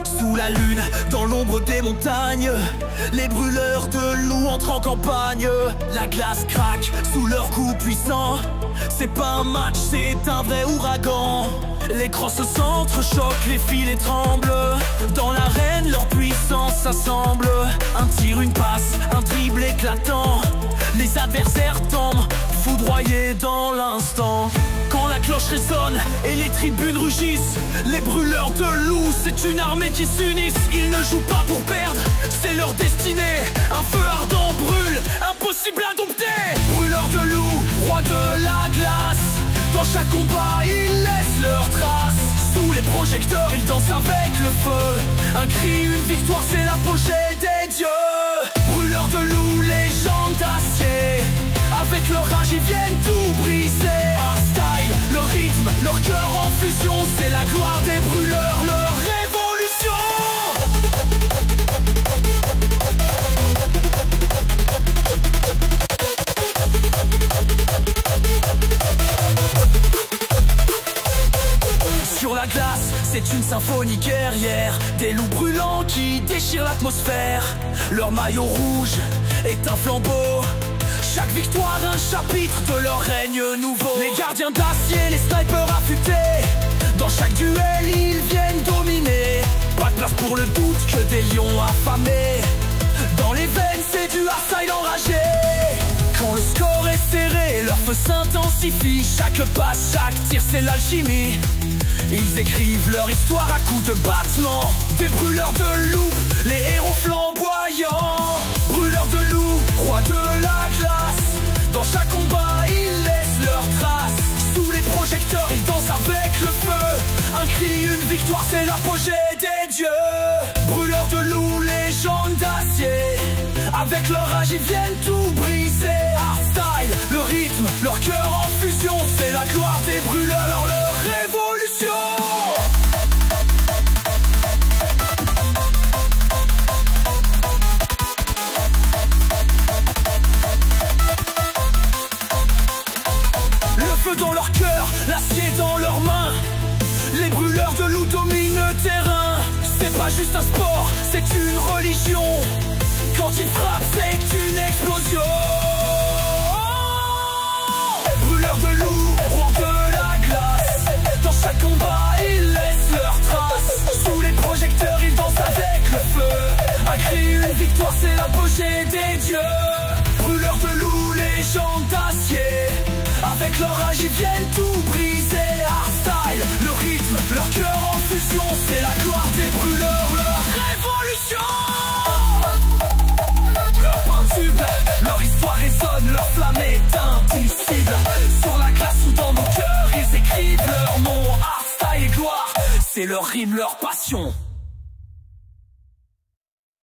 Sous la lune, dans l'ombre des montagnes, les brûleurs de loups entrent en campagne. La glace craque sous leur coup puissant. C'est pas un match, c'est un vrai ouragan. Les crosses s'entrechoquent, les filets tremblent. Dans l'arène, leur puissance s'assemble. Un tir, une passe, un dribble éclatant. Les adversaires tombent, foudroyés dans l'instant. Quand la cloche résonne et les tribunes rugissent, les brûleurs de loups, c'est une armée qui s'unissent. Ils ne jouent pas pour perdre, c'est leur destinée. Un feu ardent brûle, impossible à dompter. Brûleurs de loups, rois de la glace, dans chaque combat ils laissent leurs traces. Sous les projecteurs ils dansent avec le feu. Un cri, une victoire, c'est l'apogée des dieux. Brûleurs de loups, légende d'acier, avec leur rage ils viennent tout briser. Un style, leur rythme, leur cœur en fusion, c'est la gloire des brûleurs, leur révolution. Sur la glace, c'est une symphonie guerrière, des loups brûlants qui déchirent l'atmosphère. Leur maillot rouge est un flambeau, chaque victoire un chapitre de leur règne nouveau. Les gardiens d'acier, les snipers affûtés, dans chaque duel ils viennent dominer. Pas de place pour le doute, que des lions affamés. Dans les veines c'est du hardstyle enragé. Quand le score est serré, leur feu s'intensifie. Chaque passe, chaque tir c'est l'alchimie. Ils écrivent leur histoire à coups de battements. Des brûleurs de loups, les héros flamboyants. Brûleurs de loups, rois de la glace, dans chaque combat ils laissent leurs traces. Sous les projecteurs ils dansent avec le feu. Un cri, une victoire, c'est l'apogée des dieux. Brûleurs de loups, légende d'acier, avec leur rage ils viennent tout briser. Hardstyle, le rythme, leur cœur en fusion, c'est la gloire des brûleurs, leur révolution. Dans leur cœur, l'acier dans leurs mains, les brûleurs de loups dominent le terrain. C'est pas juste un sport, c'est une religion. Quand ils frappent, c'est une explosion. Brûleurs de loups, rois de la glace, dans chaque combat ils laissent leurs traces. Sous les projecteurs ils dansent avec le feu. Un cri, une victoire, c'est l'apogée des dieux. Brûleurs de loups, légende d'acier, avec leur rage ils viennent tout briser. Hardstyle, le rythme, leur cœur en fusion, c'est la gloire des brûleurs, leur révolution. Leur peinture, leur histoire résonne, leur flamme est indicible. Sur la glace ou dans nos cœurs, ils écrivent leur nom. Hardstyle et gloire, c'est leur rime, leur passion.